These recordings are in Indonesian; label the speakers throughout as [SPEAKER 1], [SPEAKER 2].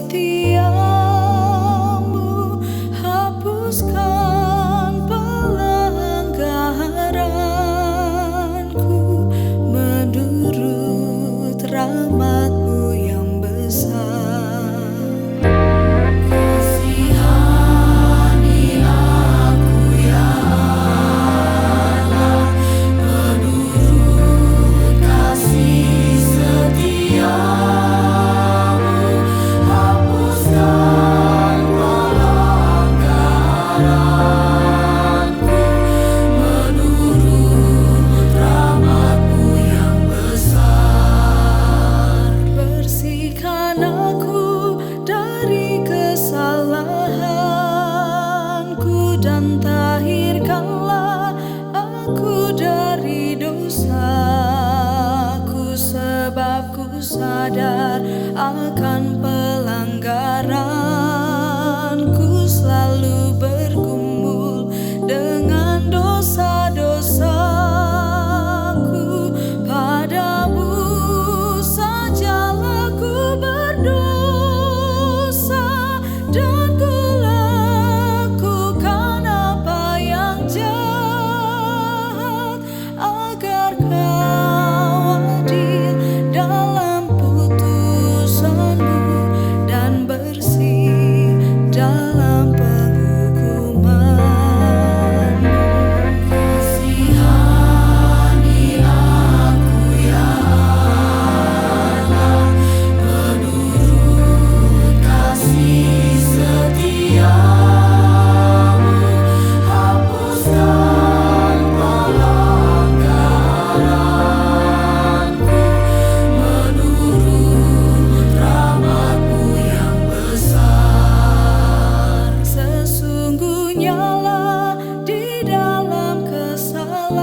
[SPEAKER 1] setiamu, hapuskan pelanggaranku menurut rahmat-Mu yang besar. Kasihani aku ya Allah, menurut kasih setiamu, hapuskan pelanggaranku menurut rahmat-Mu yang besar. Bersihkan aku dari kesalahanku dan tahirkanlah aku dari dosaku, sebab ku sadar akan pelanggaranku, selalu bergumul dengan dosa-dosaku. Padamu sajalah ku berdosa dan ku lakukan apa yang jahat, agar Kau adil dalam putusan-Mu dan bersih dalam penghukuman-Mu. Kasihani aku ya Allah, menurut kasih setiamu, hapuskan pelanggaranku menurut rahmat-Mu yang besar. Sesungguhnya lah di dalam kesalahan,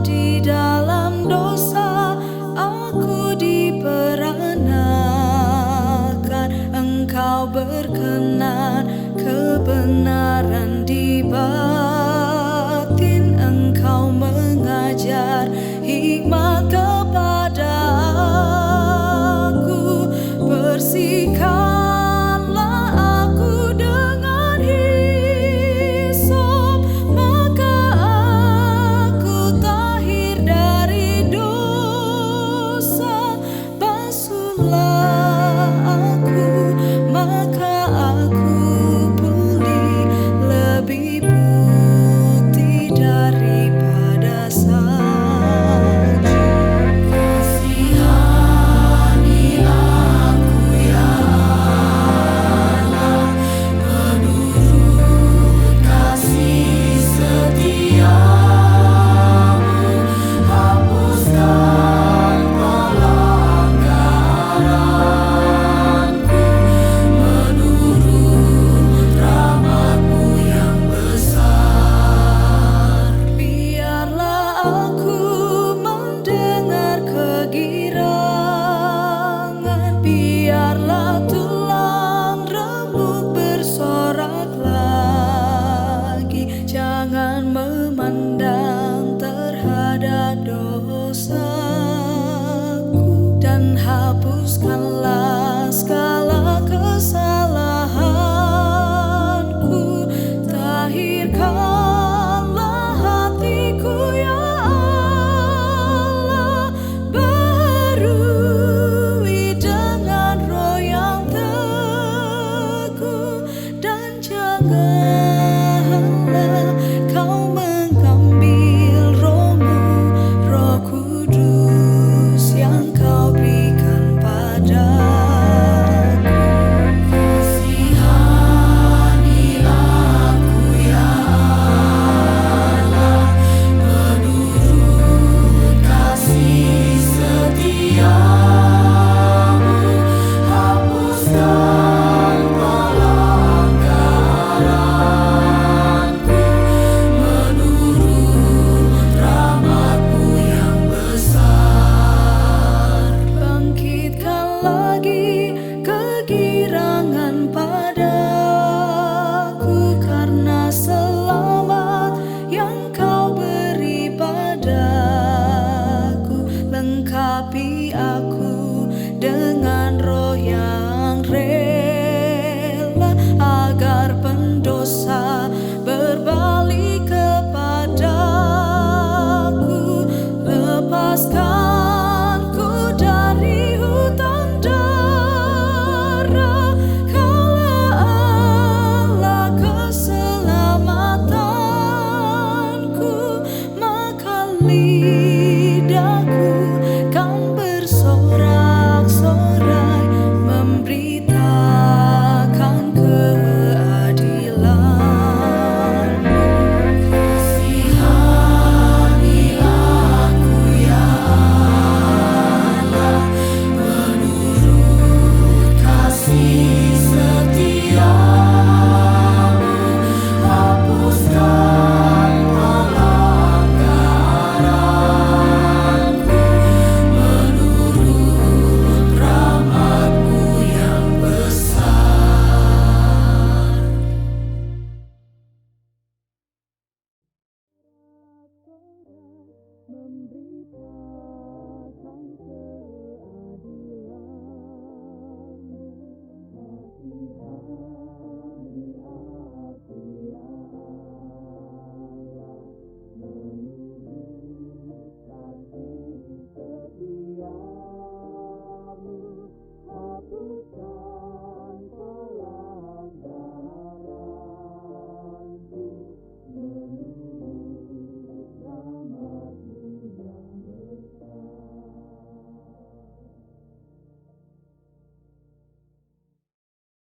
[SPEAKER 1] di dalam dosa aku diperanakan. Engkau berkenan kebenaran di batin, Engkau mengajar hikmat kepada aku. Bersihkanlah aku dengan hisop, maka aku tahir dari dosa. Basuhlah aku, maka aku pulih lebih putih daripada salju. Kasihani aku ya Allah, menurut kasih setiamu, hapuskan pelanggaranku menurut rahmat-Mu yang besar. Biarlah aku mendengar kegirangan, biarlah tulang remuk bersorak lagi. Jangan memandang terhadap dosaku, dan hapuskanlah segala kesalahanku. Tahirkanlah hatiku ya Allah, baharui dengan roh yang teguh, dan janganlah Kau mengambil Roh-Mu, Roh Kudus yang Kau berikan padaku. Kasihani aku ya Allah, menurut kasih setiamu, hapuskan pelanggaranku menurut rahmat-Mu yang besar. Bangkitkan lagi